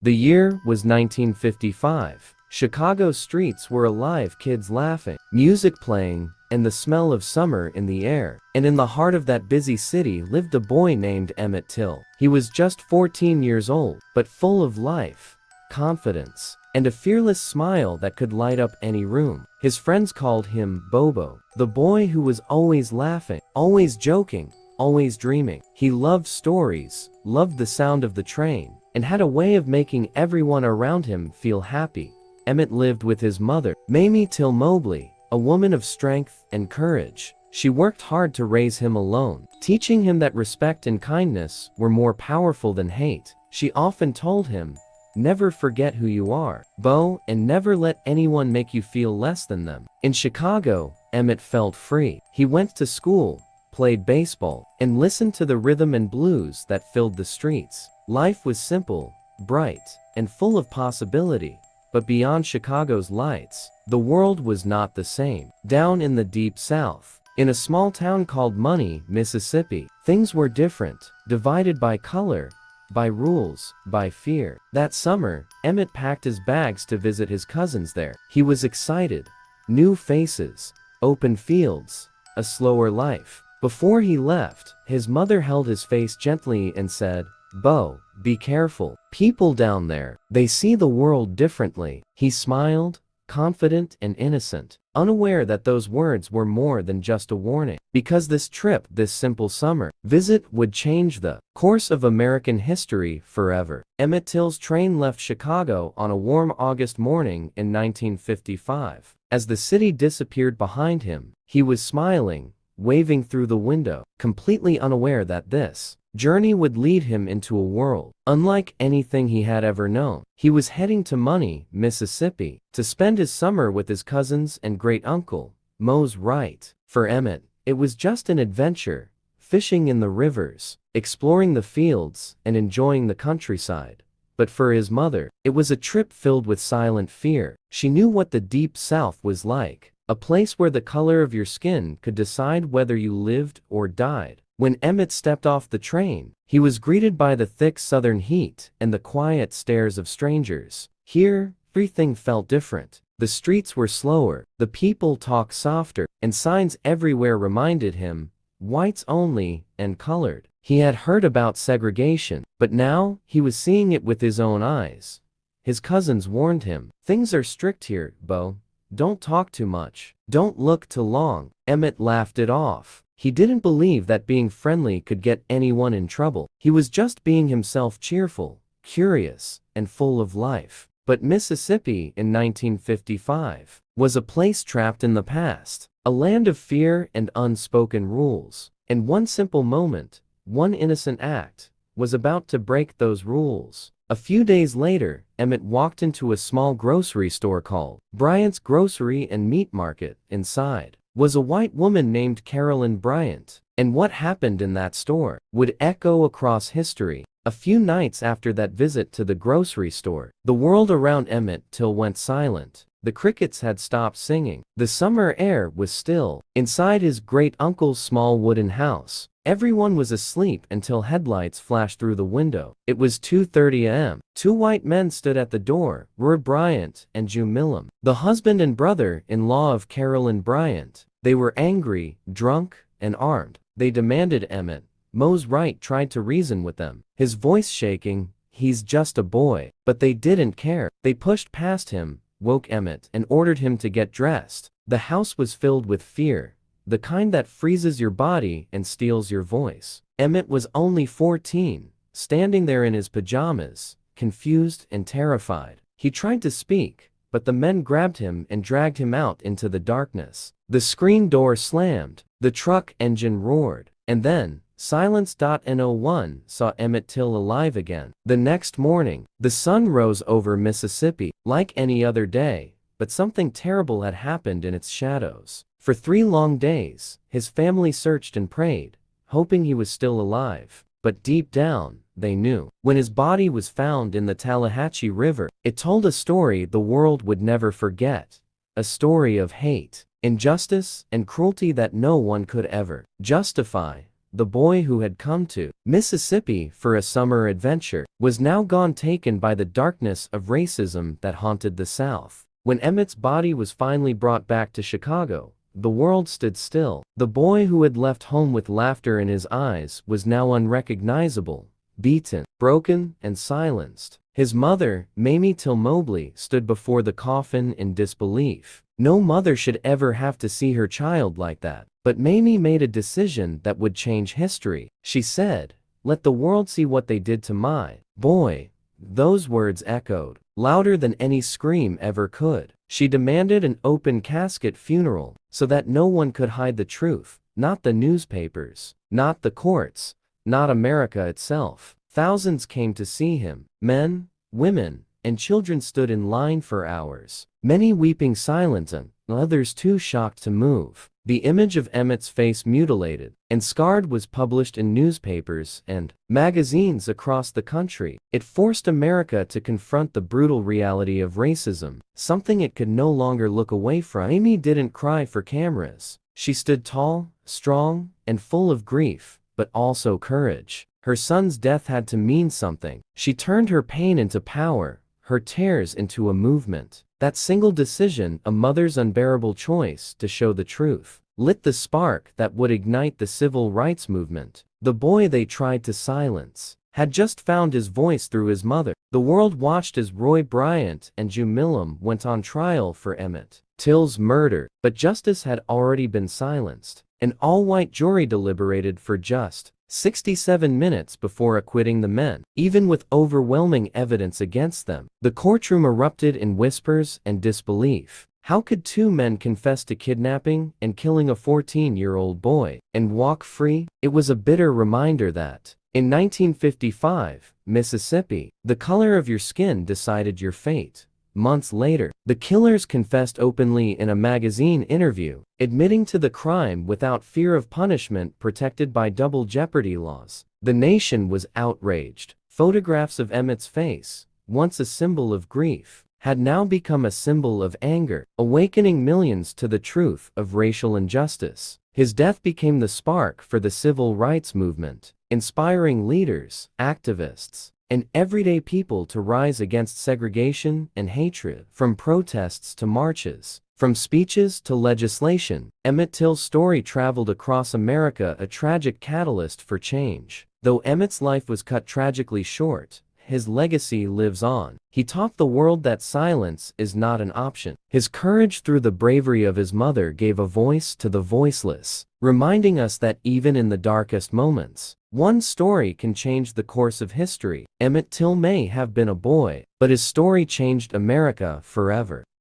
The year was 1955. Chicago's streets were alive, kids laughing, music playing, and the smell of summer in the air. And in the heart of that busy city lived a boy named Emmett Till. He was just 14 years old, but full of life, confidence, and a fearless smile that could light up any room. His friends called him Bobo, the boy who was always laughing, always joking, always dreaming. He loved stories, loved the sound of the train, and had a way of making everyone around him feel happy. Emmett lived with his mother, Mamie Till Mobley, a woman of strength and courage. She worked hard to raise him alone, teaching him that respect and kindness were more powerful than hate. She often told him, "Never forget who you are, Bo, and never let anyone make you feel less than them." In Chicago, Emmett felt free. He went to school, played baseball, and listened to the rhythm and blues that filled the streets. Life was simple, bright, and full of possibility. But beyond Chicago's lights, the world was not the same. Down in the deep South, in a small town called Money, Mississippi, things were different, divided by color, by rules, by fear. That summer, Emmett packed his bags to visit his cousins there. He was excited. New faces, open fields, a slower life. Before he left, his mother held his face gently and said, "Bo, be careful. People down there, they see the world differently." He smiled, confident and innocent, unaware that those words were more than just a warning. Because this trip, this simple summer visit, would change the course of American history forever. Emmett Till's train left Chicago on a warm August morning in 1955. As the city disappeared behind him, he was smiling, waving through the window, completely unaware that this journey would lead him into a world unlike anything he had ever known. He was heading to Money, Mississippi, to spend his summer with his cousins and great-uncle, Mose Wright. For Emmett, it was just an adventure, fishing in the rivers, exploring the fields, and enjoying the countryside. But for his mother, it was a trip filled with silent fear. She knew what the deep South was like, a place where the color of your skin could decide whether you lived or died. When Emmett stepped off the train, he was greeted by the thick southern heat and the quiet stares of strangers. Here, everything felt different. The streets were slower, the people talked softer, and signs everywhere reminded him, "Whites only," and colored. He had heard about segregation, but now he was seeing it with his own eyes. His cousins warned him, "Things are strict here, Bo. Don't talk too much. Don't look too long." Emmett laughed it off. He didn't believe that being friendly could get anyone in trouble. He was just being himself, cheerful, curious, and full of life. But Mississippi in 1955 was a place trapped in the past, a land of fear and unspoken rules. And one simple moment, one innocent act, was about to break those rules. A few days later, Emmett walked into a small grocery store called Bryant's Grocery and Meat Market. Inside was a white woman named Carolyn Bryant, and what happened in that store would echo across history. A few nights after that visit to the grocery store, the world around Emmett Till went silent. The crickets had stopped singing. The summer air was still. Inside his great-uncle's small wooden house, everyone was asleep until headlights flashed through the window. It was 2:30 a.m. Two white men stood at the door, Roy Bryant and Jew Millam, the husband and brother-in-law of Carolyn Bryant. They were angry, drunk, and armed. They demanded Emmett. Mose Wright tried to reason with them, his voice shaking. "He's just a boy." But they didn't care. They pushed past him, woke Emmett, and ordered him to get dressed. The house was filled with fear, the kind that freezes your body and steals your voice. Emmett was only 14, standing there in his pajamas, confused and terrified. He tried to speak, but the men grabbed him and dragged him out into the darkness. The screen door slammed, the truck engine roared, and then silence. No one saw Emmett Till alive again. The next morning, the sun rose over Mississippi, like any other day, but something terrible had happened in its shadows. For 3 long days, his family searched and prayed, hoping he was still alive. But deep down, they knew. When his body was found in the Tallahatchie River, it told a story the world would never forget. A story of hate, injustice, and cruelty that no one could ever justify. the boy who had come to Mississippi for a summer adventure, was now gone, taken by the darkness of racism that haunted the South. When Emmett's body was finally brought back to Chicago, the world stood still. The boy who had left home with laughter in his eyes was now unrecognizable, beaten, broken, and silenced. His mother, Mamie Till Mobley, stood before the coffin in disbelief. No mother should ever have to see her child like that. But Mamie made a decision that would change history. She said, "Let the world see what they did to my boy." Those words echoed louder than any scream ever could. She demanded an open casket funeral so that no one could hide the truth, not the newspapers, not the courts, not America itself. Thousands came to see him. Men, women, and children stood in line for hours, many weeping silent and others too shocked to move. The image of Emmett's face, mutilated and scarred, was published in newspapers and magazines across the country. It forced America to confront the brutal reality of racism, something it could no longer look away from. Amy didn't cry for cameras. She stood tall, strong, and full of grief, but also courage. Her son's death had to mean something. She turned her pain into power, her tears into a movement. That single decision, a mother's unbearable choice to show the truth, lit the spark that would ignite the civil rights movement. The boy they tried to silence had just found his voice through his mother. The world watched as Roy Bryant and June Millam went on trial for Emmett Till's murder, but justice had already been silenced. An all-white jury deliberated for just 67 minutes before acquitting the men, even with overwhelming evidence against them. The courtroom erupted in whispers and disbelief. How could two men confess to kidnapping and killing a 14-year-old boy and walk free? It was a bitter reminder that, in 1955, Mississippi, the color of your skin decided your fate. Months later, the killers confessed openly in a magazine interview, admitting to the crime without fear of punishment, protected by double jeopardy laws. The nation was outraged. Photographs of Emmett's face, once a symbol of grief, had now become a symbol of anger, awakening millions to the truth of racial injustice. His death became the spark for the civil rights movement, inspiring leaders, activists, and everyday people to rise against segregation and hatred. From protests to marches, from speeches to legislation, Emmett Till's story traveled across America, a tragic catalyst for change. Though Emmett's life was cut tragically short, his legacy lives on. He taught the world that silence is not an option. His courage through the bravery of his mother gave a voice to the voiceless, reminding us that even in the darkest moments, one story can change the course of history. Emmett Till may have been a boy, but his story changed America forever.